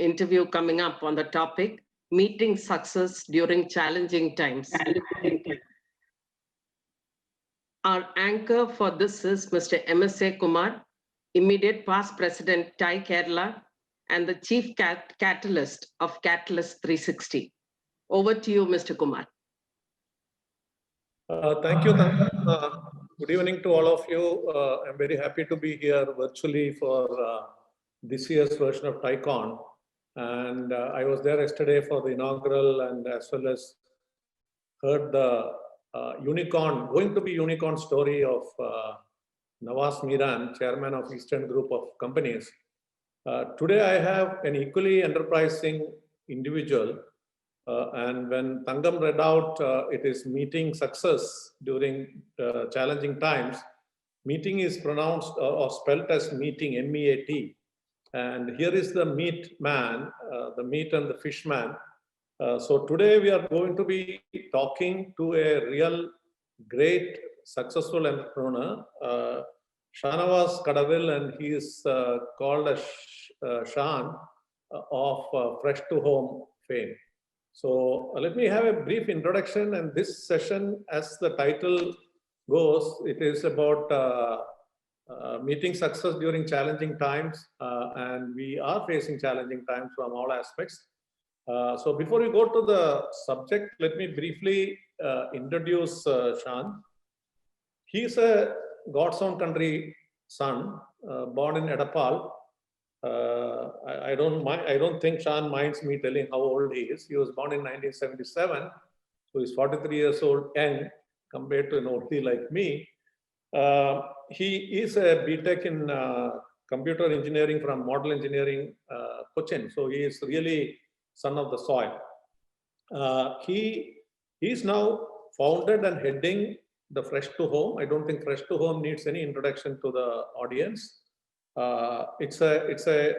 interview coming up on the topic, meeting success during challenging times. Our anchor for this is Mr. M.S.A. Kumar, immediate past president, TiE Kerala, and the chief catalyst of Catalyst 360. Over to you, Mr. Kumar. Thank you, Tangam. Good evening to all of you. I'm very happy to be here virtually for this year's version of TiECon. And I was there yesterday for the inaugural and as well as heard the going to be unicorn story of Nawaz Miran, chairman of Eastern Group of Companies. Today I have an equally enterprising individual. And when Tangam read out, it is meeting success during challenging times. Meeting is pronounced or spelled as meeting, M-E-A-T. And here is the meat man, the meat and the fish man. So today we are going to be talking to a real great successful entrepreneur, Shanawaz Kadavil, and he is called as Shan of Fresh to Home fame. So let me have a brief introduction, and this session, as the title goes, it is about meeting success during challenging times, and we are facing challenging times from all aspects. So before we go to the subject, let me briefly introduce Shan. He is a God's own country son, born in Edapal. I don't think Shan minds me telling how old he is. He was born in 1977, so he's 43 years old, young compared to an oldie like me. He is a BTech in computer engineering from Model Engineering, Cochin. So he is really son of the soil. He is now founded and heading the Fresh to Home. I don't think Fresh to Home needs any introduction to the audience. It's a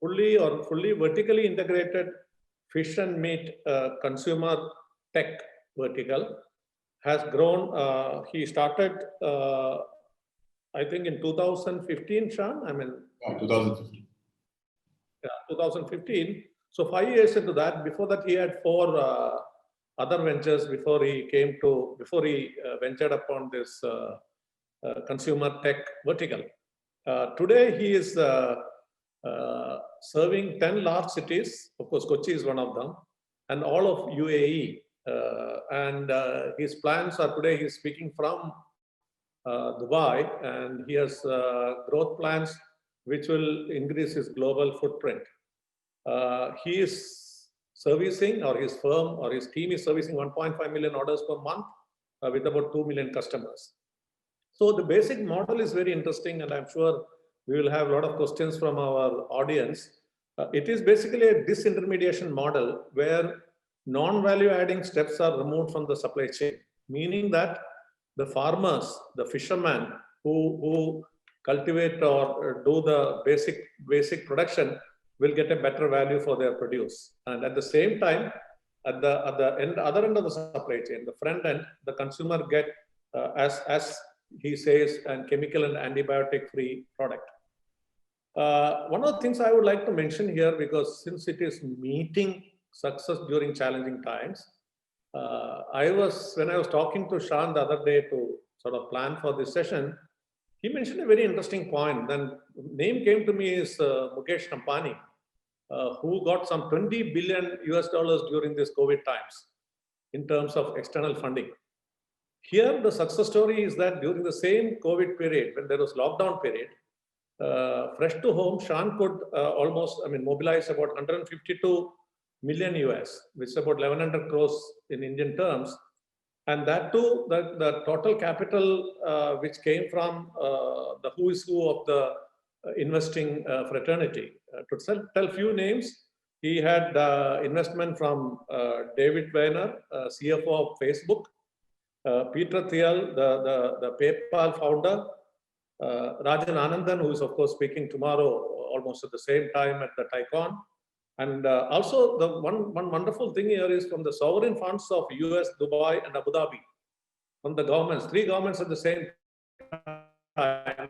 fully vertically integrated fish and meat consumer tech vertical. Has grown. He started, I think, in 2015, Shan. I mean, 2015. Yeah, 2015. So 5 years into that. Before that, he had 4 other ventures before he ventured upon this consumer tech vertical. Today, he is serving 10 large cities. Of course, Kochi is one of them, and all of UAE. And his plans are today he's speaking from Dubai, and he has growth plans which will increase his global footprint. He is servicing, or his firm or his team is servicing 1.5 million orders per month with about 2 million customers. So the basic model is very interesting, and I'm sure we will have a lot of questions from our audience. It is basically a disintermediation model where non-value adding steps are removed from the supply chain, meaning that the farmers, the fishermen who cultivate or do the basic production will get a better value for their produce. And at the same time, at the other end of the supply chain, the front end, the consumer get, as he says, a chemical and antibiotic-free product. One of the things I would like to mention here, because since it is meeting success during challenging times, when I was talking to Shan the other day to sort of plan for this session, he mentioned a very interesting point. Then name came to me is Mukesh Ambani, who got some $20 billion during this COVID times in terms of external funding. Here, the success story is that during the same COVID period, when there was lockdown period, Fresh to Home, Shan could mobilize about 152 million US, which is about 1100 crores in Indian terms. And that too, the total capital which came from the who is who of the investing fraternity. To tell few names, he had investment from David Weiner, CFO of Facebook, Peter Thiel, the PayPal founder, Rajan Anandan, who is of course speaking tomorrow almost at the same time at the TiECon. And also the one wonderful thing here is from the sovereign funds of US, Dubai and Abu Dhabi, from the governments, 3 governments at the same time.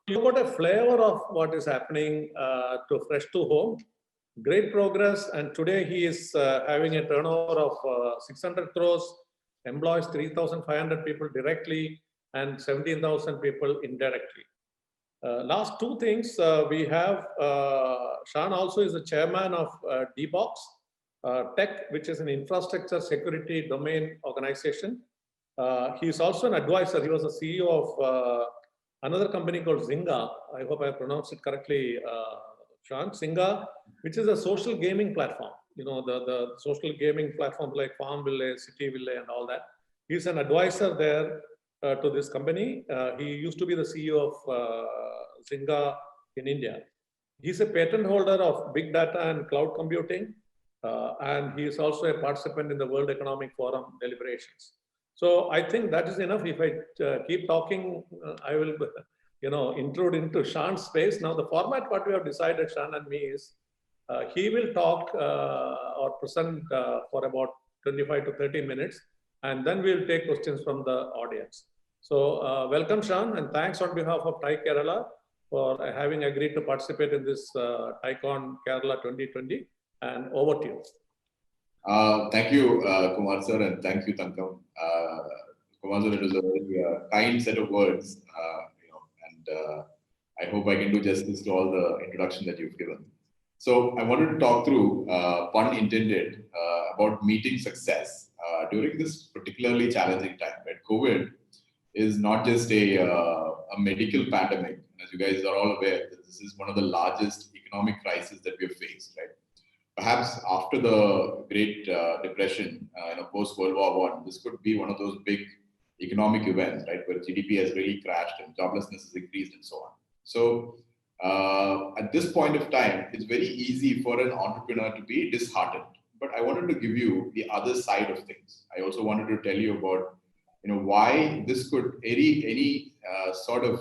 You got a flavor of what is happening to Fresh to Home. Great progress, and today he is having a turnover of 600 crores, employs 3,500 people directly and 17,000 people indirectly. Last two things, we have Shan also is the chairman of DBox Tech, which is an infrastructure security domain organization. He is also an advisor. He was the CEO of another company called Zynga. I hope I pronounced it correctly, Shan. Zynga, which is a social gaming platform. You know, the social gaming platforms like Farmville, Cityville, and all that. He's an advisor there to this company. He used to be the CEO of Zynga in India. He's a patent holder of big data and cloud computing, and he is also a participant in the World Economic Forum deliberations. So I think that is enough. If I keep talking, I will, intrude into Shan's space. Now the format, what we have decided, Shan and me, is he will talk or present for about 25 to 30 minutes, and then we'll take questions from the audience. So welcome, Shan, and thanks on behalf of TiE Kerala for having agreed to participate in this TiECon Kerala 2020, and over to you. Thank you, Kumar sir, and thank you, Tankam. Kumar sir, it was a very kind set of words, and I hope I can do justice to all the introduction that you've given. So I wanted to talk through, pun intended, about meeting success during this particularly challenging time. Right? COVID is not just a medical pandemic. As you guys are all aware, this is one of the largest economic crises that we have faced. Right? Perhaps after the Great Depression, post World War I, this could be one of those big economic events, right, where GDP has really crashed and joblessness has increased and so on. So at this point of time, it's very easy for an entrepreneur to be disheartened. But I wanted to give you the other side of things. I also wanted to tell you about, why this could any sort of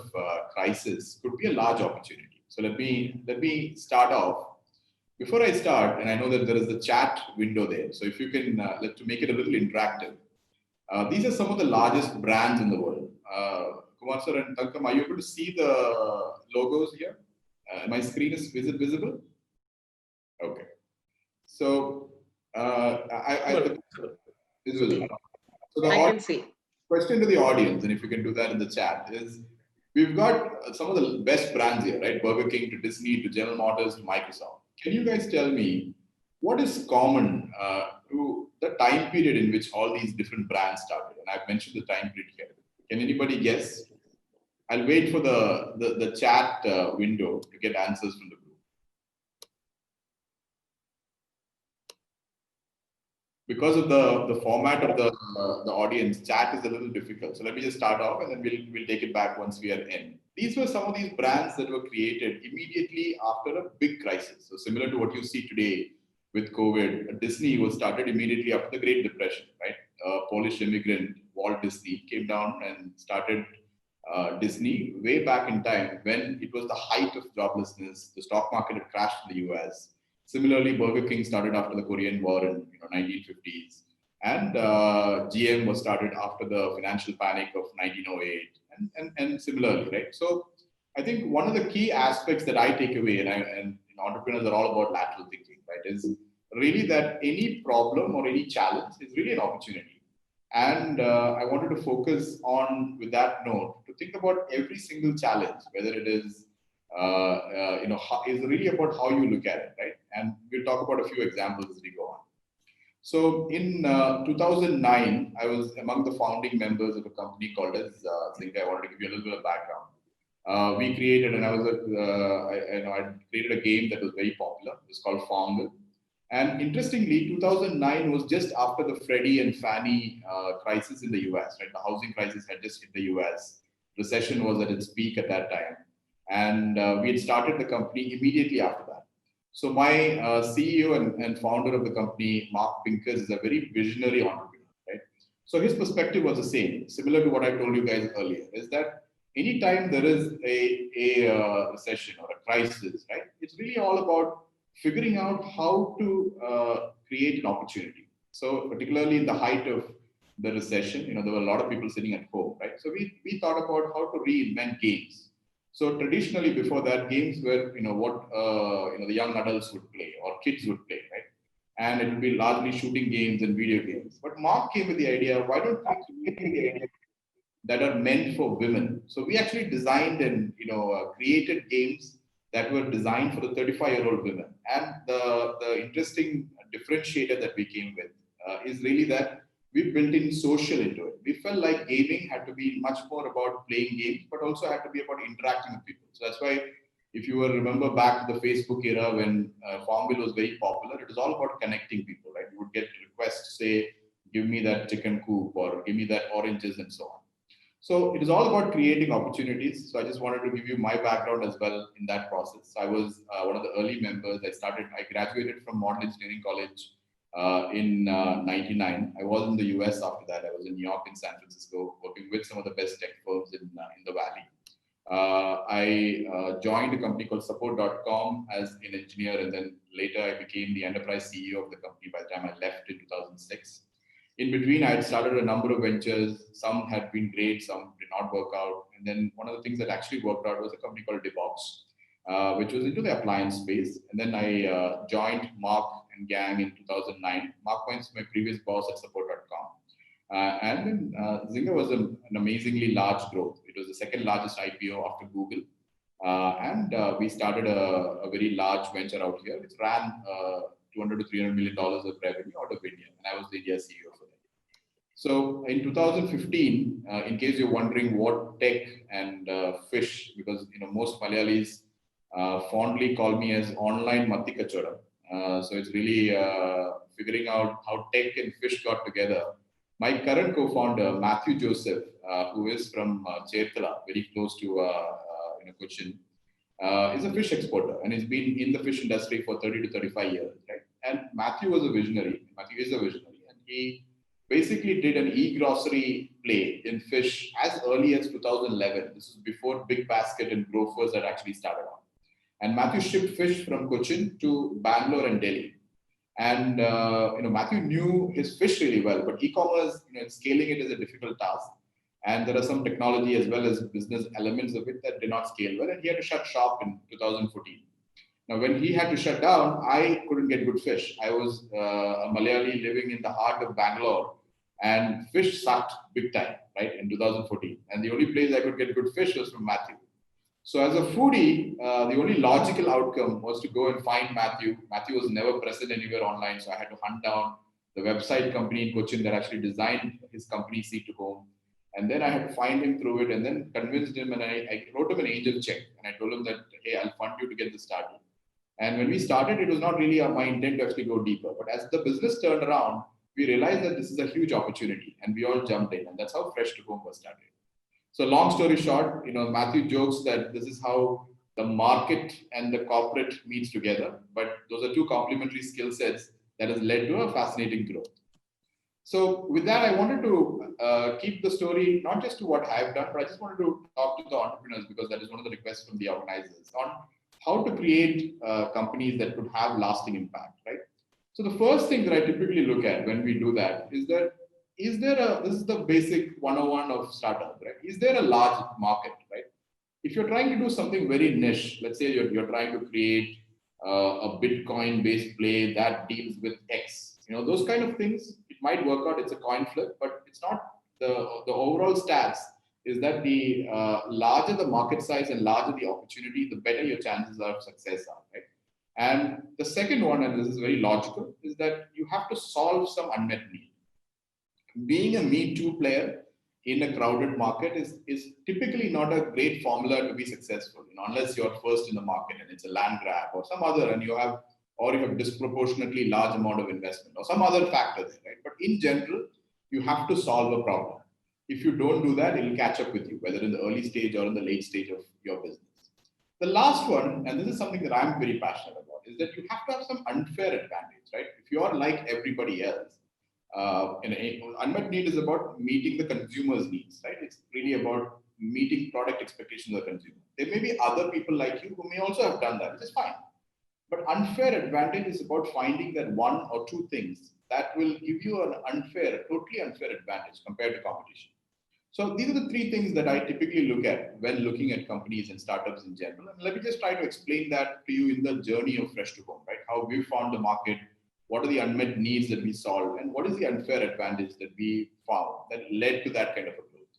crisis could be a large opportunity. So let me start off. Before I start, and I know that there is the chat window there, so if you can, to make it a little interactive, these are some of the largest brands in the world. Kumar sir and Tankam, are you able to see the logos here? My screen is it visible? Okay. So, is visible. So I can see. Question to the audience, and if you can do that in the chat, is we've got some of the best brands here, right? Burger King to Disney to General Motors to Microsoft. Can you guys tell me what is common to the time period in which all these different brands started? And I've mentioned the time period here. Can anybody guess? I'll wait for the chat window to get answers from the group. Because of the format of the audience, chat is a little difficult. So let me just start off, and then we'll take it back once we are in. These were some of these brands that were created immediately after a big crisis. So similar to what you see today with COVID, Disney was started immediately after the Great Depression, right? Polish immigrant Walt Disney came down and started Disney way back in time when it was the height of joblessness. The stock market had crashed in the US. Similarly, Burger King started after the Korean War in 1950s, and GM was started after the financial panic of 1908, and similarly, right? So I think one of the key aspects that I take away, and entrepreneurs are all about lateral thinking, right, is really that any problem or any challenge is really an opportunity. And I wanted to focus on, with that note, to think about every single challenge, whether it is is really about how you look at it, right? And we'll talk about a few examples as we go on. So in 2009, I was among the founding members of a company called as Zynga. I wanted to give you a little bit of background. We created, and I created a game that was very popular. It was called Farmville. And interestingly, 2009 was just after the Freddie and Fannie crisis in the US, right? The housing crisis had just hit the US. Recession was at its peak at that time. And we had started the company immediately after that. So my CEO and founder of the company, Mark Pincus, is a very visionary entrepreneur, right? So his perspective was the same, similar to what I told you guys earlier, is that anytime there is a recession or a crisis, right, it's really all about figuring out how to create an opportunity. So particularly in the height of the recession, there were a lot of people sitting at home, right? So we thought about how to reinvent games. So traditionally, before that, games were what the young adults would play or kids would play, right? And it would be largely shooting games and video games. But Mark came with the idea: why don't we create that are meant for women? So we actually designed and created games that were designed for the 35-year-old women. And the interesting differentiator that we came with is really that we built in social into it. We felt like gaming had to be much more about playing games, but also had to be about interacting with people. So that's why, if you will remember back to the Facebook era when Farmville was very popular, it was all about connecting people, right? You would get requests, say, give me that chicken coop or give me that oranges and so on. So it is all about creating opportunities. So I just wanted to give you my background as well in that process. I was one of the early members. I graduated from Model Engineering College in 99. I was in the US after that. I was in New York and San Francisco working with some of the best tech firms in the Valley. I joined a company called support.com as an engineer, and then later I became the enterprise CEO of the company by the time I left in 2006. In between, I had started a number of ventures. Some had been great, some did not work out. And then one of the things that actually worked out was a company called DevOps, which was into the appliance space. And then I joined Mark and gang in 2009. Mark was my previous boss at support.com. And then Zynga was an amazingly large growth. It was the second largest IPO after Google. And we started a very large venture out here, which ran 200 to $300 million of revenue out of India. And I was the India CEO for that. So in 2015, in case you're wondering what tech and fish, because most Malayalis fondly call me as online Matti Kachora. So it's really figuring out how tech and fish got together. My current co-founder, Matthew Joseph, who is from Cherthala, very close to Cochin, is a fish exporter and has been in the fish industry for 30 to 35 years. Right? And Matthew was a visionary. Matthew is a visionary. And he basically did an e-grocery play in fish as early as 2011. This is before Big Basket and Grofers had actually started on. And Matthew shipped fish from Cochin to Bangalore and Delhi. And Matthew knew his fish really well, but e-commerce, scaling it is a difficult task. And there are some technology as well as business elements of it that did not scale well. And he had to shut shop in 2014. Now, when he had to shut down, I couldn't get good fish. I was a Malayali living in the heart of Bangalore, and fish sucked big time, right, in 2014. And the only place I could get good fish was from Matthew. So as a foodie, the only logical outcome was to go and find Matthew. Matthew was never present anywhere online, so I had to hunt down the website company in Cochin that actually designed his company, Seed to Home. And then I had to find him through it and then convinced him, and I wrote him an angel check. And I told him that, hey, I'll fund you to get this started. And when we started, it was not really my intent to actually go deeper. But as the business turned around, we realized that this is a huge opportunity, and we all jumped in. And that's how Fresh to Home was started. So long story short, Matthew jokes that this is how the market and the corporate meets together. But those are two complementary skill sets that has led to a fascinating growth. So with that, I wanted to keep the story not just to what I've done, but I just wanted to talk to the entrepreneurs, because that is one of the requests from the organizers on how to create companies that could have lasting impact, right? So the first thing that I typically look at when we do that is that, this is the basic 101 of startup, right? Is there a large market, right? If you're trying to do something very niche, let's say you're trying to create a Bitcoin-based play that deals with X, those kind of things, it might work out. It's a coin flip, but it's not the overall stats is that the larger the market size and larger the opportunity, the better your chances of success are, right? And the second one, and this is very logical, is that you have to solve some unmet need. Being a Me Too player in a crowded market is typically not a great formula to be successful, unless you're first in the market and it's a land grab or some other, and you have disproportionately large amount of investment or some other factor there, right? But in general, you have to solve a problem. If you don't do that, it'll catch up with you, whether in the early stage or in the late stage of your business. The last one, and this is something that I'm very passionate about, is that you have to have some unfair advantage, right? If you are like everybody else, unmet need is about meeting the consumer's needs, right? It's really about meeting product expectations of the consumer. There may be other people like you who may also have done that, which is fine. But unfair advantage is about finding that one or two things that will give you an totally unfair advantage compared to competition. So these are the three things that I typically look at when looking at companies and startups in general. And let me just try to explain that to you in the journey of Fresh to Home, right? How we found the market, what are the unmet needs that we solved, and what is the unfair advantage that we found that led to that kind of a growth.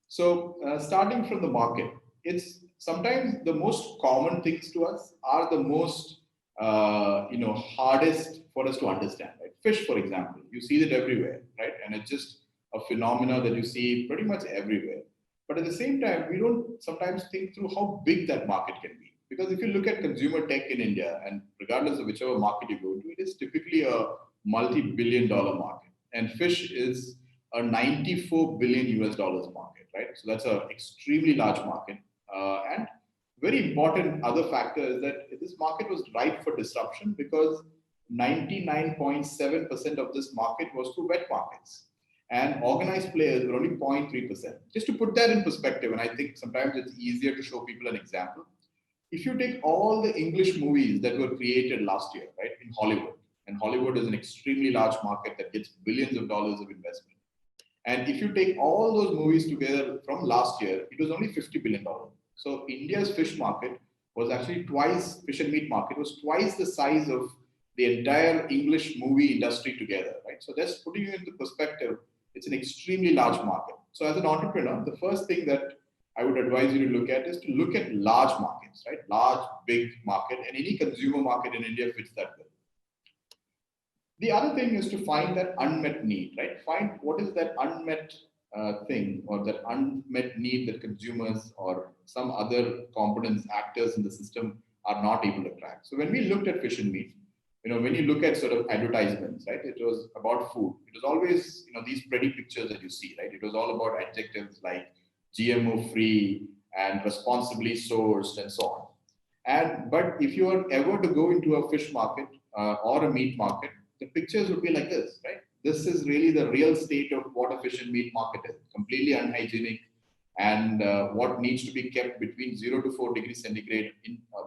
So starting from the market, it's sometimes the most common things to us are the most hardest for us to understand. Right? Fish, for example, you see it everywhere, right? And it's just a phenomena that you see pretty much everywhere. But at the same time, we don't sometimes think through how big that market can be. Because if you look at consumer tech in India, and regardless of whichever market you go to, it is typically a multi-billion-dollar market. And fish is a 94 billion US dollars market, right? So that's an extremely large market. And very important other factor is that this market was ripe for disruption because 99.7% of this market was through wet markets. And organized players were only 0.3%. Just to put that in perspective, and I think sometimes it's easier to show people an example. If you take all the English movies that were created last year, right, in Hollywood, and Hollywood is an extremely large market that gets billions of dollars of investment. And if you take all those movies together from last year, it was only $50 billion. So India's fish market was actually twice, fish and meat market was twice the size of the entire English movie industry together, right? So that's putting you into perspective. It's an extremely large market. So as an entrepreneur, the first thing that I would advise you to look at is to look at large markets, right? Large, big market, and any consumer market in India fits that bill. The other thing is to find that unmet need, right? Find what is that unmet thing or that unmet need that consumers or some other components, actors in the system are not able to track. So when we looked at fish and meat, when you look at sort of advertisements, right, it was about food. It was always, these pretty pictures that you see, right? It was all about adjectives like GMO free and responsibly sourced and so on. But if you are ever to go into a fish market or a meat market, the pictures would be like this, right? This is really the real state of what a fish and meat market is, completely unhygienic, and what needs to be kept between 0 to 4 degrees centigrade.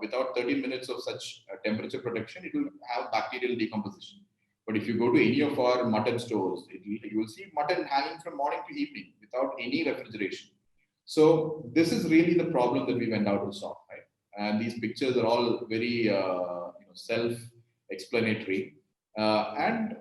Without 30 minutes of such temperature protection, it will have bacterial decomposition. But if you go to any of our mutton stores, you will see mutton hanging from morning to evening without any refrigeration. So this is really the problem that we went out to solve, right? And these pictures are all very self-explanatory. And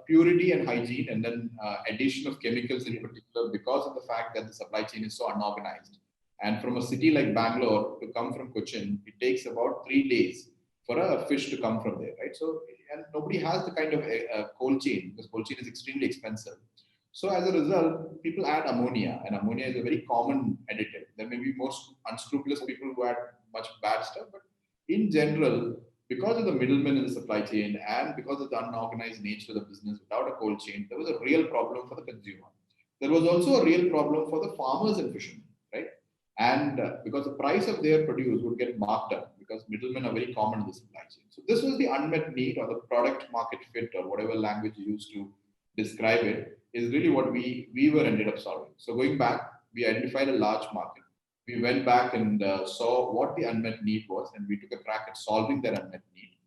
purity and hygiene, and then addition of chemicals in particular, because of the fact that the supply chain is so unorganized. And from a city like Bangalore to come from Cochin, it takes about 3 days for a fish to come from there, right? So, and nobody has the kind of cold chain, because cold chain is extremely expensive. So as a result, people add ammonia, and ammonia is a very common additive. There may be most unscrupulous people who add much bad stuff, but in general, because of the middlemen in the supply chain and because of the unorganized nature of the business without a cold chain, there was a real problem for the consumer. There was also a real problem for the farmers and fishermen, right? And because the price of their produce would get marked up because middlemen are very common in the supply chain. So this was the unmet need, or the product market fit, or whatever language you use to describe it, is really what we ended up solving. So going back, we identified a large market. We went back and saw what the unmet need was, and we took a crack at solving that unmet need.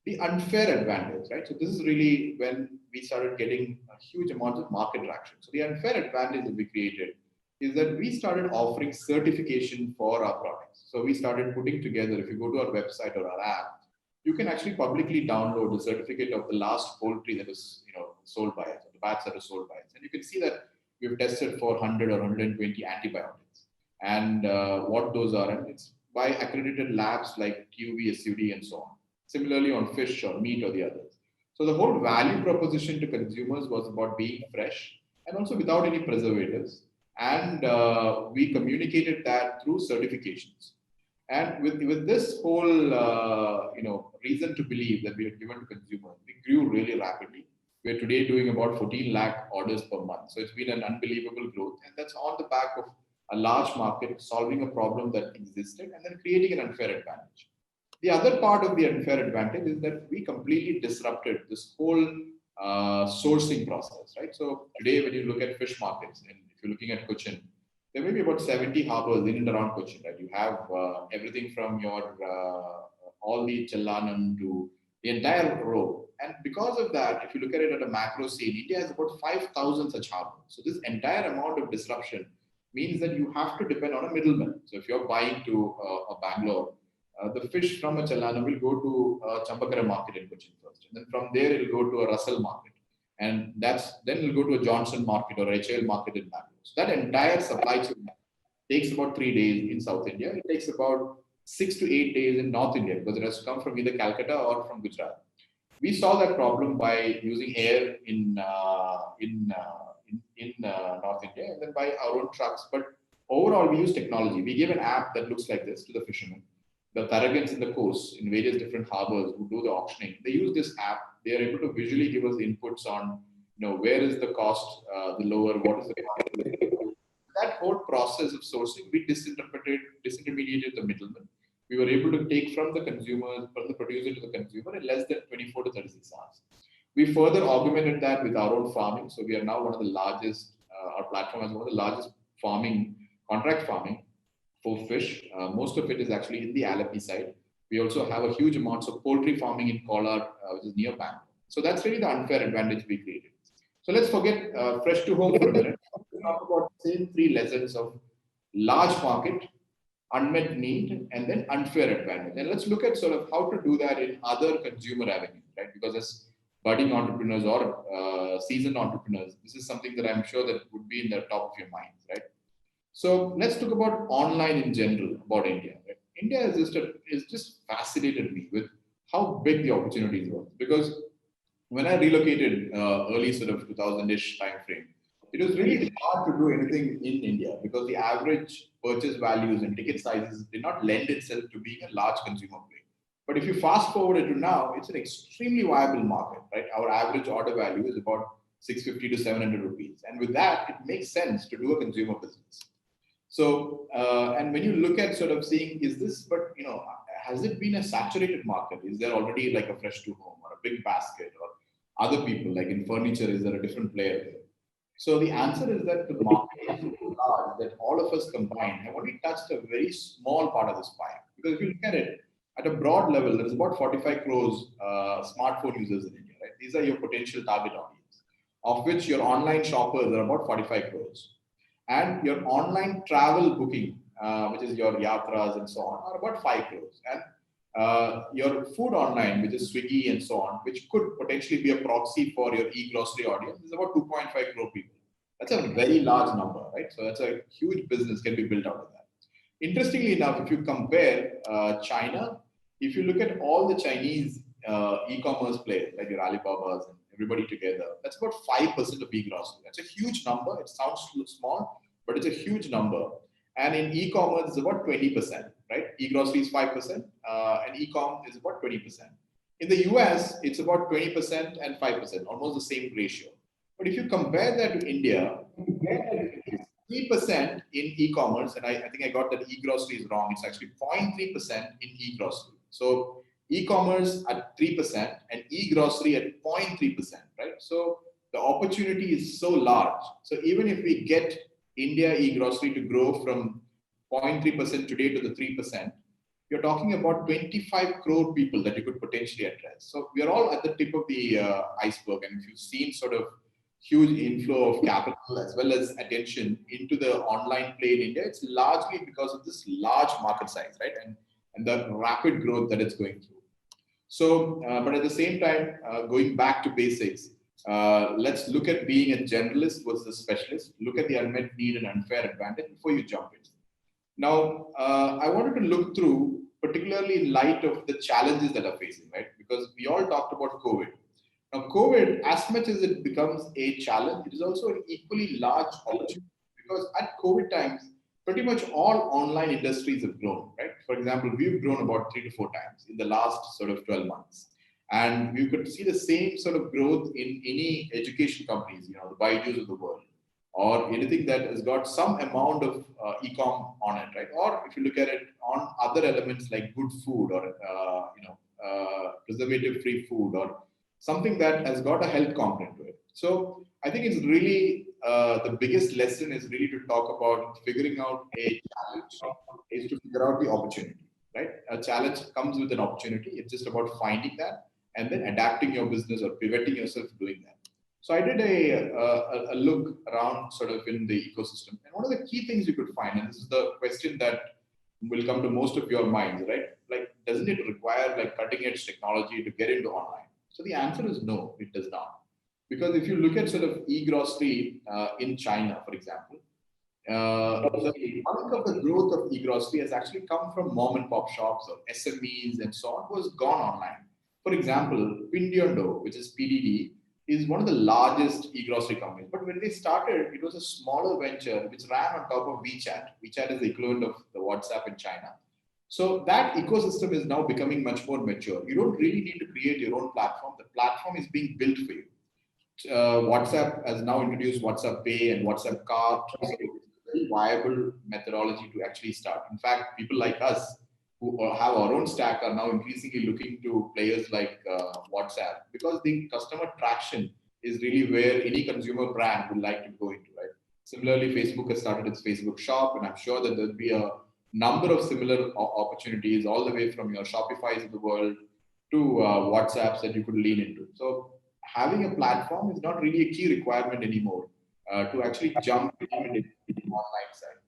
The unfair advantage, right? So this is really when we started getting a huge amount of market traction. So the unfair advantage that we created is that we started offering certification for our products. So we started putting together, if you go to our website or our app, you can actually publicly download the certificate of the last poultry that was sold by us, or the batch that was sold by us. And you can see that we've tested for 100 or 120 antibiotics. And what those are, and it's by accredited labs like QV, SUD, and so on. Similarly on fish or meat or the others. So the whole value proposition to consumers was about being fresh and also without any preservatives. And we communicated that through certifications. And with this whole reason to believe that we had given to consumers, we grew really rapidly. We're today doing about 14 lakh orders per month. So it's been an unbelievable growth. And that's on the back of a large market solving a problem that existed and then creating an unfair advantage. The other part of the unfair advantage is that we completely disrupted this whole sourcing process, right? So today, when you look at fish markets, and if you're looking at Cochin, there may be about 70 harbors in and around Cochin, right? You have everything from your all the Challanam to the entire row. And because of that, if you look at it at a macro scene, India has about 5,000 such harbors. So this entire amount of disruption means that you have to depend on a middleman. So if you're buying to a Bangalore, the fish from a Chalana will go to a Champakara market in Cochin first. And then from there, it'll go to a Russell market. And then it'll go to a Johnson market or HL market in Bangalore. So that entire supply chain takes about 3 days in South India. It takes about 6 to 8 days in North India because it has to come from either Calcutta or from Gujarat. We solved that problem by using air in North India and then by our own trucks. But overall, we use technology. We give an app that looks like this to the fishermen. The Tarragons in the coast in various different harbors who do the auctioning, they use this app. They are able to visually give us inputs on, where is the cost, the lower, what is the cost. That whole process of sourcing, we disintermediated the middleman. We were able to take from the consumer, from the producer to the consumer in less than 24 to 36 hours. We further augmented that with our own farming. So we are now one of the largest, our platform has one of the largest contract farming for fish. Most of it is actually in the Alleppey side. We also have a huge amounts of poultry farming in Kolar, which is near Bangalore. So that's really the unfair advantage we created. So let's forget fresh to home for a minute. Let's talk about the same 3 lessons of large market, unmet need, and then unfair advantage. And let's look at sort of how to do that in other consumer avenues, right? Because as budding entrepreneurs or seasoned entrepreneurs, this is something that I'm sure that would be in the top of your minds, right? So let's talk about online in general, about India. Right? India is just fascinated me with how big the opportunities were. Because when I relocated early sort of 2000-ish time frame, it was really hard to do anything in India because the average purchase values and ticket sizes did not lend itself to being a large consumer play. But if you fast forward it to now, it's an extremely viable market, right? Our average order value is about 650 to 700 rupees. And with that, it makes sense to do a consumer business. So, and when you look at sort of seeing, has it been a saturated market? Is there already like a fresh to home or a big basket or other people like in furniture? Is there a different player there? So the answer is that the market is so large that all of us combined have only touched a very small part of this pie. Because if you look at it at a broad level, there's about 45 crores smartphone users in India, right? These are your potential target audience, of which your online shoppers are about 45 crores. And your online travel booking, which is your yatras and so on, are about 5 crores. And your food online, which is Swiggy and so on, which could potentially be a proxy for your e-grocery audience, is about 2.5 crore people. That's a very large number, right? So that's a huge business can be built out of that. Interestingly enough, if you compare China, if you look at all the Chinese e-commerce players, like your Alibabas and everybody together, that's about 5% of e-grocery. That's a huge number. It sounds small, but it's a huge number. And in e-commerce, it's about 20%, right? E-grocery is 5%, and e-com is about 20%. In the US, it's about 20% and 5%, almost the same ratio. But if you compare that to India, 3% in e-commerce, and I think I got that e-grocery is wrong. It's actually 0.3% in e-grocery. So e-commerce at 3% and e-grocery at 0.3%, right? So the opportunity is so large. So even if we get India e-grocery to grow from 0.3% today to the 3%, you're talking about 25 crore people that you could potentially address. So we are all at the tip of the iceberg. And if you've seen sort of huge inflow of capital as well as attention into the online play in India, it's largely because of this large market size, right? And the rapid growth that it's going through. So, but at the same time, going back to basics, let's look at being a generalist versus a specialist. Look at the unmet need and unfair advantage before you jump in. Now, I wanted to look through, particularly in light of the challenges that are facing, right? Because we all talked about COVID. Now, COVID, as much as it becomes a challenge, it is also an equally large opportunity because at COVID times, pretty much all online industries have grown, right? For example, we've grown about 3 to 4 times in the last sort of 12 months. And we could see the same sort of growth in any education companies, the Baijus of the world, or anything that has got some amount of e-com on it, right? Or if you look at it on other elements like good food or, preservative-free food or something that has got a health component to it. So I think it's really, the biggest lesson is really to talk about figuring out a challenge is to figure out the opportunity, right? A challenge comes with an opportunity. It's just about finding that and then adapting your business or pivoting yourself doing that. So I did a look around sort of in the ecosystem. And one of the key things you could find, and this is the question that will come to most of your minds, right? Like, doesn't it require like cutting edge technology to get into online? So the answer is no, it does not. Because if you look at sort of e-grocery in China, for example, the bulk of the growth of e-grocery has actually come from mom and pop shops or SMEs and so on, was gone online. For example, Pinduoduo, which is PDD, is one of the largest e-grocery companies. But when they started, it was a smaller venture which ran on top of WeChat. WeChat is the equivalent of the WhatsApp in China. So that ecosystem is now becoming much more mature. You don't really need to create your own platform. The platform is being built for you. WhatsApp has now introduced WhatsApp Pay and WhatsApp Card. So it's a very viable methodology to actually start. In fact, people like us who have our own stack are now increasingly looking to players like WhatsApp, because the customer traction is really where any consumer brand would like to go into, right? Similarly, Facebook has started its Facebook shop, and I'm sure that there'll be a number of similar opportunities all the way from your Shopify's of the world to WhatsApps that you could lean into. So having a platform is not really a key requirement anymore to actually jump into the online side.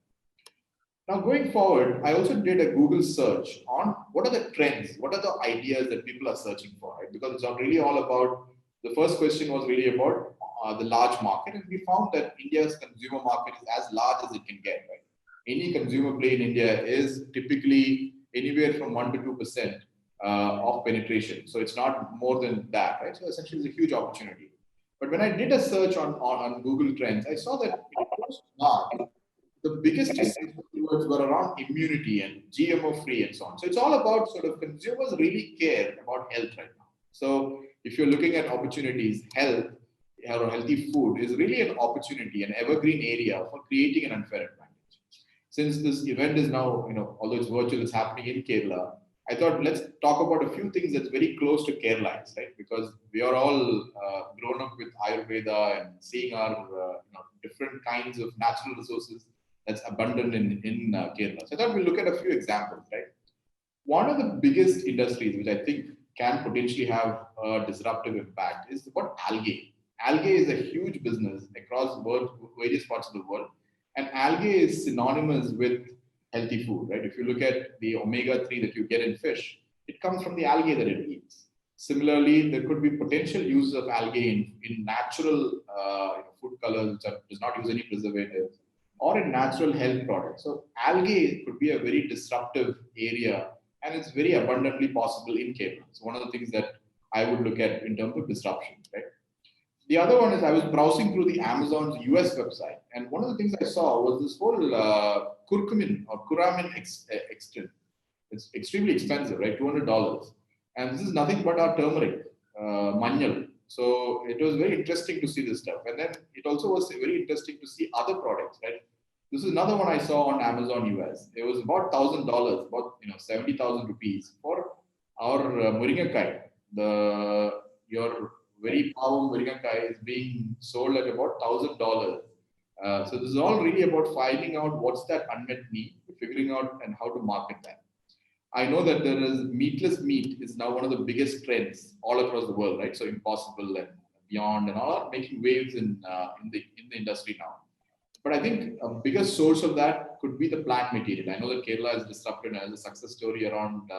Now, going forward, I also did a Google search on what are the trends, what are the ideas that people are searching for, right? Because it's not really all about, the first question was really about the large market, and we found that India's consumer market is as large as it can get, right? Any consumer play in India is typically anywhere from 1 to 2% of penetration. So it's not more than that, right? So essentially it's a huge opportunity. But when I did a search on Google Trends, I saw that March, the biggest keywords were around immunity and GMO free and so on. So it's all about sort of consumers really care about health right now. So if you're looking at opportunities, health or healthy food is really an opportunity, an evergreen area for creating an unfair advantage. Since this event is now, although it's virtual, it's happening in Kerala, I thought let's talk about a few things that's very close to Kerala, right? Because we are all grown up with Ayurveda and seeing our different kinds of natural resources that's abundant in Kerala. So I thought we'll look at a few examples, right? One of the biggest industries which I think can potentially have a disruptive impact is about algae. Algae is a huge business across the world, various parts of the world, and algae is synonymous with healthy food, right? If you look at the omega-3 that you get in fish, it comes from the algae that it eats. Similarly, there could be potential use of algae in natural food colors, which does not use any preservatives, or in natural health products. So algae could be a very disruptive area, and it's very abundantly possible in Kerala. It's one of the things that I would look at in terms of disruption, right? The other one is I was browsing through the Amazon's US website, and one of the things I saw was this whole curcumin or curamin extract. It's extremely expensive, right? $200. And this is nothing but our turmeric, manjal. So it was very interesting to see this stuff. And then it also was very interesting to see other products, right? This is another one I saw on Amazon US. It was about $1,000, about 70,000 rupees for our muringakai. Your very powerful muringakai is being sold at about $1,000. So this is all really about finding out what's that unmet need, figuring out and how to market that. I know that there is meatless meat is now one of the biggest trends all across the world, right? So Impossible and Beyond and all are making waves in the industry now. But I think a bigger source of that could be the plant material. I know that Kerala is disrupted as a success story around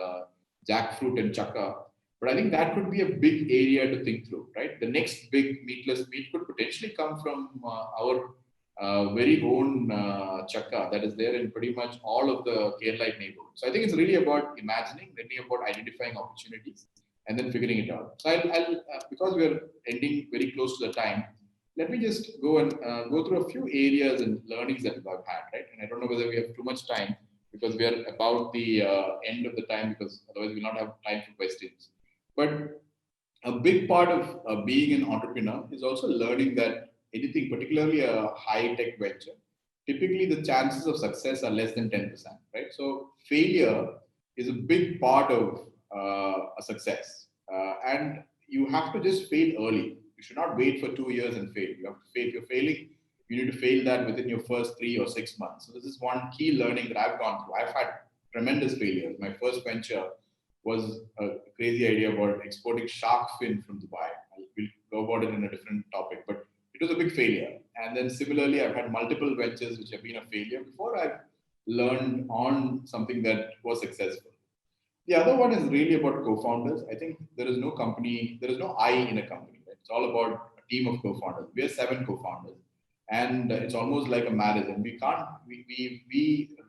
jackfruit and chakka, but I think that could be a big area to think through, right? The next big meatless meat could potentially come from our very own chakka that is there in pretty much all of the Kerala neighborhoods. So I think it's really about imagining, really about identifying opportunities and then figuring it out. So I'll because we're ending very close to the time, let me just go and go through a few areas and learnings that I've had, right? And I don't know whether we have too much time because we are about the end of the time, because otherwise we'll not have time for questions. But a big part of being an entrepreneur is also learning that anything, particularly a high-tech venture, typically the chances of success are less than 10%, right? So failure is a big part of a success. And you have to just fail early. You should not wait for 2 years and fail. You have to fail. If you're failing, you need to fail that within your first 3 or 6 months. So this is one key learning that I've gone through. I've had tremendous failures. My first venture was a crazy idea about exporting shark fin from Dubai. We'll go about it in a different topic, but it was a big failure. And then similarly, I've had multiple ventures which have been a failure before I've learned on something that was successful. The other one is really about co-founders. I think there is no company, there is no I in a company. Right? It's all about a team of co-founders. We are 7 co-founders, and it's almost like a marriage. And we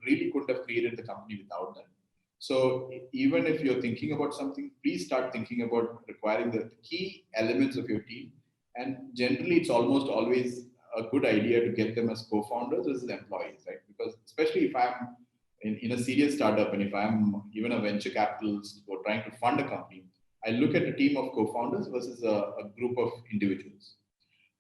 really couldn't have created the company without them. So even if you're thinking about something, please start thinking about requiring the key elements of your team. And generally, it's almost always a good idea to get them as co-founders versus employees, right? Because especially if I'm in a serious startup, and if I'm even a venture capitalist or trying to fund a company, I look at a team of co-founders versus a group of individuals.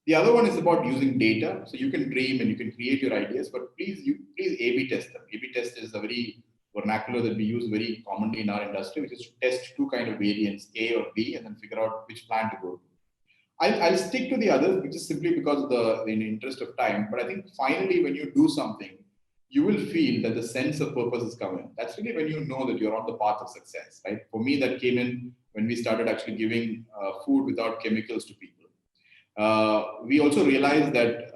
The other one is about using data. So you can dream and you can create your ideas, but please A/B test them. A/B test is a very vernacular that we use very commonly in our industry, which is to test 2 kind of variants, A or B, and then figure out which plan to go to. I'll stick to the others, which is simply because of the in interest of time. But I think finally, when you do something, you will feel that the sense of purpose is coming. That's really when you know that you're on the path of success, right? For me, that came in when we started actually giving food without chemicals to people. We also realized that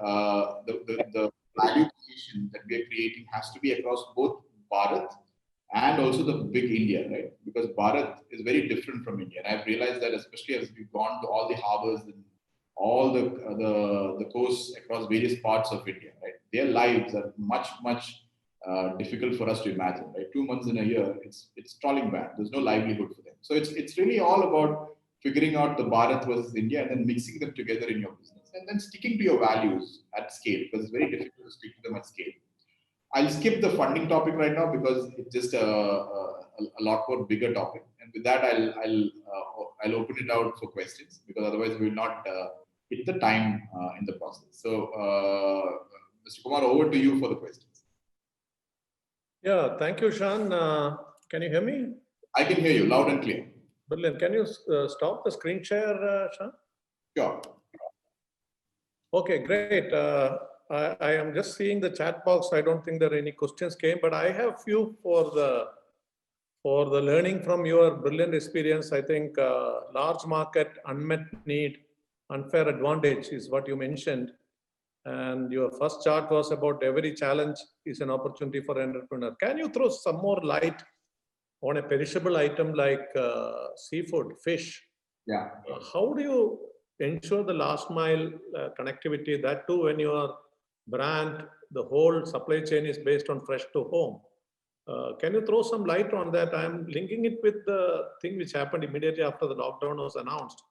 the value creation that we are creating has to be across both Bharat and also the big India, right? Because Bharat is very different from India. And I've realized that especially as we've gone to all the harbors and all the coasts across various parts of India, right? Their lives are much difficult for us to imagine, right? 2 months in a year, it's trawling ban. There's no livelihood for them. So it's really all about figuring out the Bharat versus India and then mixing them together in your business and then sticking to your values at scale, because it's very difficult to stick to them at scale. I'll skip the funding topic right now because it's just a lot more bigger topic. And with that, I'll open it out for questions, because otherwise we will not hit the time in the process. So, Mr. Kumar, over to you for the questions. Yeah, thank you, Shan. Can you hear me? I can hear you loud and clear. Brilliant. Can you stop the screen share, Shan? Sure. Okay, great. I am just seeing the chat box. I don't think there are any questions came, but I have few for the learning from your brilliant experience. I think large market, unmet need, unfair advantage is what you mentioned. And your first chart was about every challenge is an opportunity for an entrepreneur. Can you throw some more light on a perishable item like seafood, fish? Yeah. How do you ensure the last mile connectivity? That too, when your brand, the whole supply chain is based on fresh to home. Can you throw some light on that? I'm linking it with the thing which happened immediately after the lockdown was announced.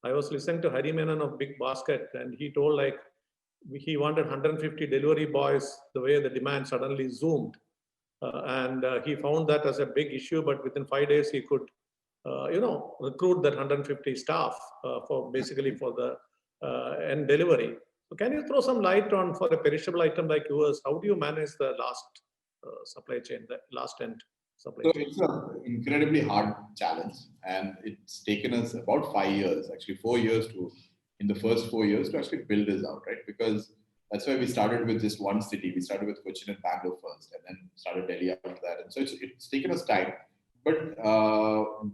I was listening to Hari Menon of Big Basket, and he told like he wanted 150 delivery boys, the way the demand suddenly zoomed. And he found that as a big issue, but within 5 days he could, recruit that 150 staff for basically for the end delivery. So can you throw some light on, for a perishable item like yours, how do you manage the last supply chain, the last end supply chain? It's an incredibly hard challenge, and it's taken us about 5 years, actually 4 years in the first 4 years to actually build this out, right? Because that's why we started with just one city. We started with Cochin and Bangalore first, and then started Delhi after that. And so it's taken us time, but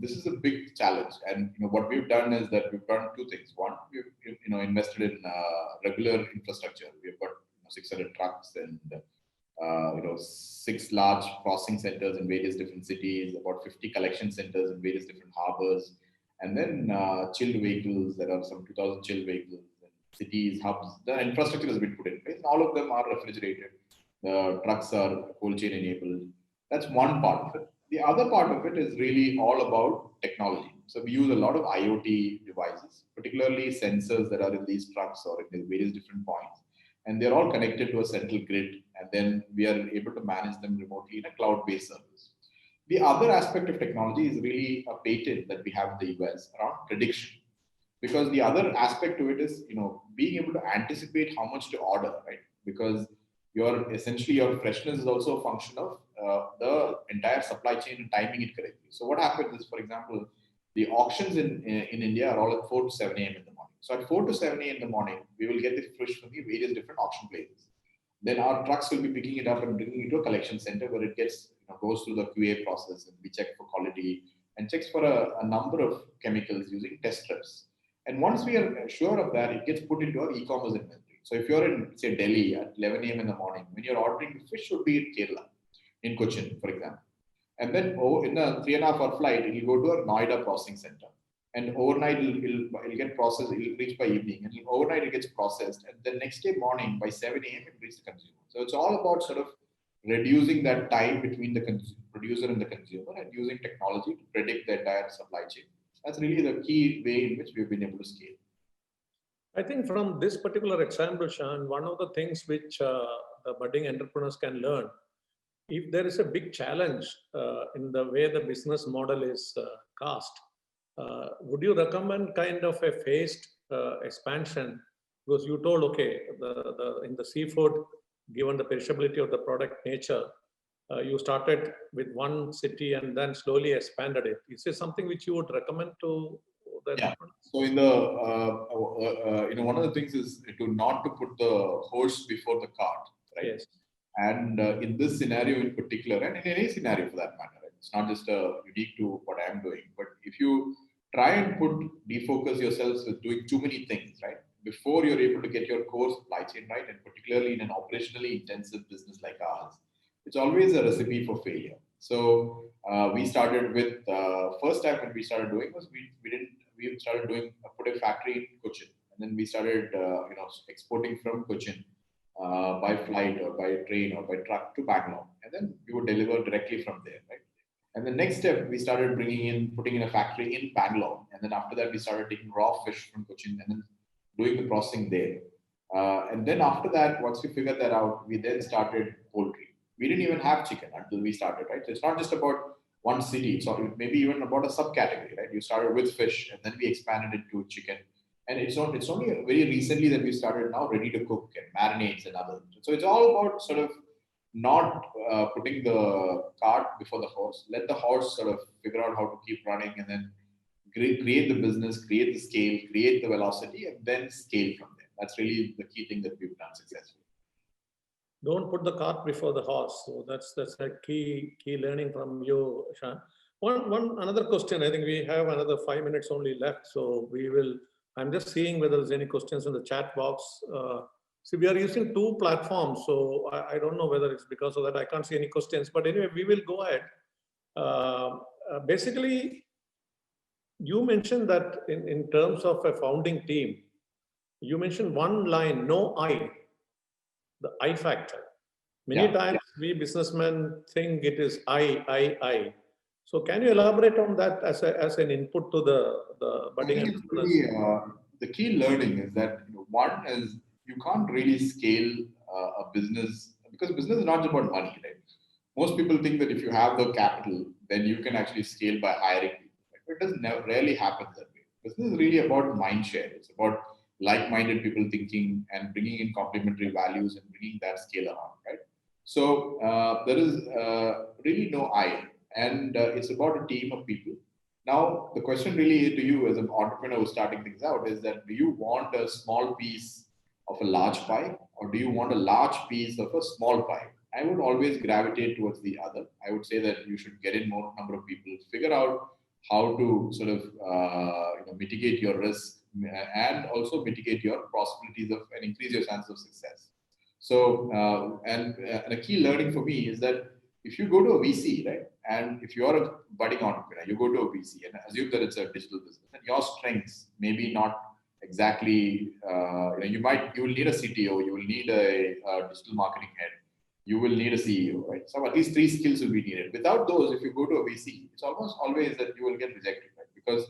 this is a big challenge. And what we've done is that we've done 2 things. One, we've invested in regular infrastructure. We've got 600 trucks and 6 large processing centers in various different cities, about 50 collection centers in various different harbors, and then chilled vehicles. There are some 2,000 chilled vehicles. Cities, hubs, the infrastructure has been put in place. All of them are refrigerated. The trucks are cold chain enabled. That's one part of it. The other part of it is really all about technology. So we use a lot of IoT devices, particularly sensors that are in these trucks or in the various different points. And they're all connected to a central grid. And then we are able to manage them remotely in a cloud-based service. The other aspect of technology is really a patent that we have in the US around prediction. Because the other aspect to it is, being able to anticipate how much to order, right? Because your freshness is also a function of the entire supply chain and timing it correctly. So what happens is, for example, the auctions in India are all at 4 to 7 a.m. in the morning. So at 4 to 7 a.m. in the morning, we will get the fish from the various different auction places. Then our trucks will be picking it up and bringing it to a collection center where it gets goes through the QA process, and we check for quality. and checks for a number of chemicals using test strips. And once we are sure of that, it gets put into our e-commerce inventory. So if you're in, say, Delhi at 11 a.m. in the morning, when you're ordering the fish, should be in Kerala, in Cochin, for example. And then in a 3.5-hour flight, it will go to a Noida processing center. And overnight, it'll get processed, it'll reach by evening. And overnight, it gets processed. And the next day morning, by 7 a.m., it reaches the consumer. So it's all about sort of reducing that time between the producer and the consumer and using technology to predict the entire supply chain. That's really the key way in which we've been able to scale. I think from this particular example, Shan, one of the things which the budding entrepreneurs can learn, if there is a big challenge in the way the business model is cast, would you recommend kind of a phased expansion? Because you told, okay, in the seafood, given the perishability of the product nature, you started with one city and then slowly expanded it. Is this something which you would recommend to the entrepreneurs? So in the one of the things is not to put the horse before the cart, right? Yes. And in this scenario in particular, and in any scenario for that matter, right? It's not just unique to what I'm doing, but if you try and defocus yourselves with doing too many things, right? Before you're able to get your core supply chain right, and particularly in an operationally intensive business like ours, it's always a recipe for failure. So we started with first time when we started doing was we started doing put a factory in Cochin, and then we started exporting from Cochin by flight or by train or by truck to Bangalore, and then we would deliver directly from there, right? And the next step, we started putting in a factory in Bangalore, and then after that, we started taking raw fish from Cochin and then doing the processing there. And then after that, once we figured that out, we then started poultry. We didn't even have chicken until we started, right? So it's not just about one city, it's maybe even about a subcategory, right? You started with fish, and then we expanded it to chicken. And it's only very recently that we started now ready to cook and marinades and others. So it's all about sort of not putting the cart before the horse. Let the horse sort of figure out how to keep running, and then create the business, create the scale, create the velocity, and then scale from there. That's really the key thing that we've done successfully. Don't put the cart before the horse. So that's a key learning from you, Shan. Another question. I think we have another 5 minutes only left, so we will. I'm just seeing whether there's any questions in the chat box. See, we are using 2 platforms, so I don't know whether it's because of that. I can't see any questions, but anyway, we will go ahead. Basically, you mentioned that in terms of a founding team, you mentioned one line, no I, the I factor. Many times we businessmen think it is I. So can you elaborate on that as an input to the budding entrepreneurs? The key learning is that one is you can't really scale a business, because business is not just about money, right? Most people think that if you have the capital, then you can actually scale by hiring people. Right? It doesn't rarely happen that way. Business is really about mind share. It's about like-minded people thinking and bringing in complementary values and bringing that scale around, right? So there is really no I, and it's about a team of people. Now, the question really to you as an entrepreneur who's starting things out is that, do you want a small piece of a large pie, or do you want a large piece of a small pie? I would always gravitate towards the other. I would say that you should get in more number of people, figure out how to sort of mitigate your risk and also mitigate your possibilities of and increase your chance of success. So, and a key learning for me is that if you go to a VC, right, and if you're a budding entrepreneur, you go to a VC and assume that it's a digital business, and your strengths maybe not exactly, you will need a CTO, you will need a digital marketing head, you will need a CEO, right? So at least 3 skills will be needed. Without those, if you go to a VC, it's almost always that you will get rejected, right? Because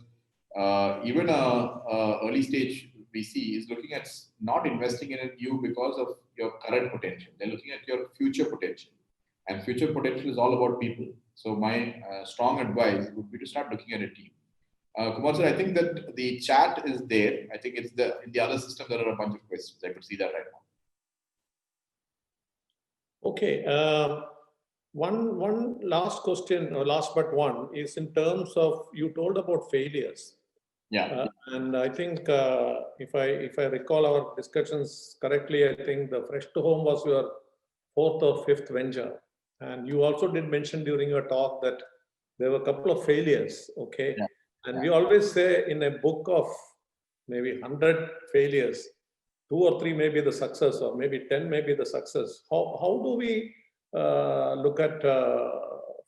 even a early stage VC is looking at not investing in you because of your current potential. They're looking at your future potential, and future potential is all about people. So my strong advice would be to start looking at a team. Kumar sir, I think that the chat is there. I think it's in the other system there are a bunch of questions. I could see that right now. Okay. One last question, or last but one, is in terms of, you told about failures. Yeah. And I think if I recall our discussions correctly, I think the Fresh to Home was your 4th or 5th venture. And you also did mention during your talk that there were a couple of failures, okay? Yeah. And Yeah. we always say in a book of maybe 100 failures, 2 or 3 may be the success, or maybe 10 may be the success. How do we look at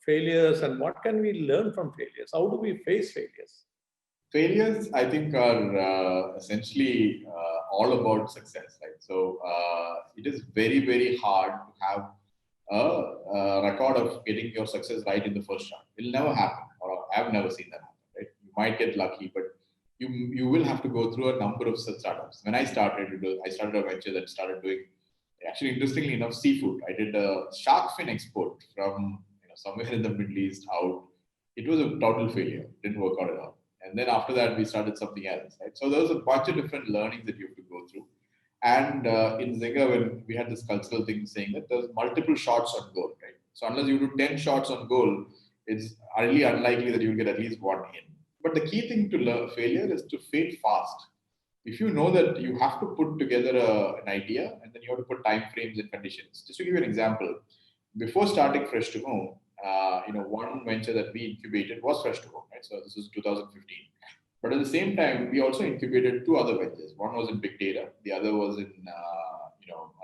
failures, and what can we learn from failures? How do we face failures? Failures, I think, are essentially all about success, right? So it is very, very hard to have a record of getting your success right in the first round. It will never happen, or I've never seen that happen, right? You might get lucky, but you will have to go through a number of such startups. When I started a venture that started doing, actually, interestingly enough, seafood. I did a shark fin export from somewhere in the Middle East out. It was a total failure. Didn't work out at all. And then after that, we started something else, right? So there was a bunch of different learnings that you have to go through. And in Zynga, when we had this cultural thing saying that there's multiple shots on goal, right? So unless you do 10 shots on goal, it's highly unlikely that you'll get at least one in. But the key thing to learn failure is to fail fast. If you know that you have to put together an idea and then you have to put time frames and conditions. Just to give you an example, before starting Fresh to Home, one venture that we incubated was Fresh to Home, right? So this was 2015. But at the same time, we also incubated 2 other ventures. One was in big data, the other was in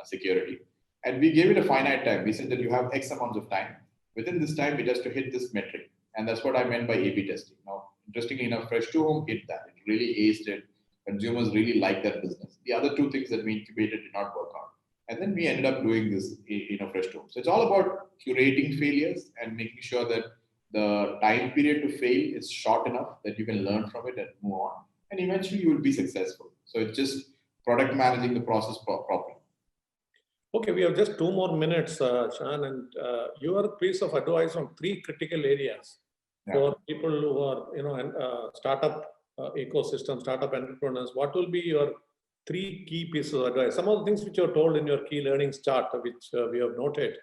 security. And we gave it a finite time. We said that you have X amounts of time. Within this time, it has to hit this metric. And that's what I meant by A/B testing. Now, interestingly enough, Fresh to Home hit that. It really aced it. Consumers really liked that business. The other 2 things that we incubated did not work out. And then we ended up doing this, Fresh to Home. So it's all about curating failures and making sure that the time period to fail is short enough that you can learn from it and move on. And eventually you will be successful. So it's just product managing the process properly. Okay, we have just 2 more minutes, Shan, and your piece of advice on 3 critical areas for people who are, startup ecosystem, startup entrepreneurs. What will be your 3 key pieces of advice? Some of the things which you are told in your key learnings chart, which we have noted,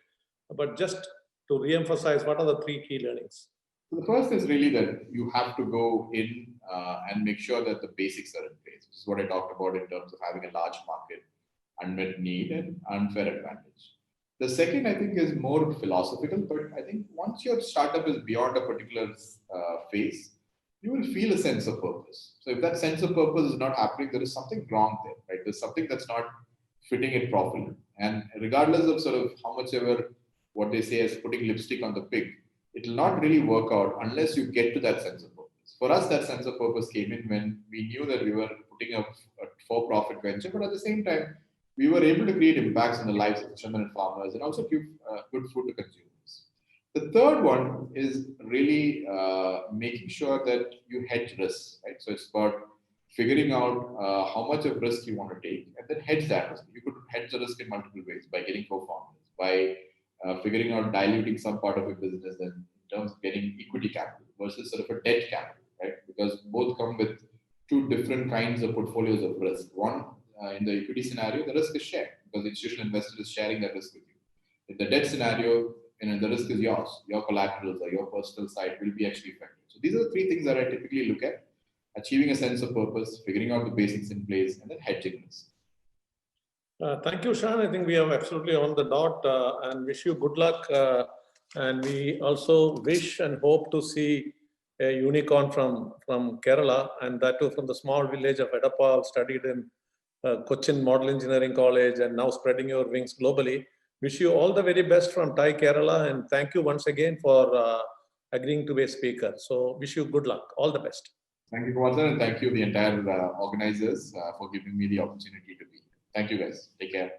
but just to re-emphasize, what are the 3 key learnings? So the first is really that you have to go in and make sure that the basics are in place, which is what I talked about in terms of having a large market, unmet need, and unfair advantage. The second, I think, is more philosophical, but I think once your startup is beyond a particular phase, you will feel a sense of purpose. So if that sense of purpose is not happening, there is something wrong there, right? There's something that's not fitting it properly. And regardless of sort of how much ever what they say is putting lipstick on the pig, it will not really work out unless you get to that sense of purpose. For us, that sense of purpose came in when we knew that we were putting up a for-profit venture, but at the same time, we were able to create impacts in the lives of fishermen and farmers and also give good food to consumers. The third one is really making sure that you hedge risks, right? So it's about figuring out how much of risk you want to take and then hedge that risk. You could hedge the risk in multiple ways by getting co-founders, by figuring out diluting some part of your business in terms of getting equity capital versus sort of a debt capital, right? Because both come with 2 different kinds of portfolios of risk. One, in the equity scenario, the risk is shared because the institutional investor is sharing that risk with you. In the debt scenario, the risk is yours. Your collaterals or your personal side will be actually affected. So these are the 3 things that I typically look at: achieving a sense of purpose, figuring out the basics in place, and then hedging risk. Thank you, Shan. I think we have absolutely on the dot and wish you good luck. And we also wish and hope to see a unicorn from Kerala, and that too from the small village of Edapal, studied in Cochin Model Engineering College and now spreading your wings globally. Wish you all the very best from TiE Kerala, and thank you once again for agreeing to be a speaker. So wish you good luck. All the best. Thank you, Kumar, and thank you the entire organizers for giving me the opportunity to be here. Thank you, guys. Take care.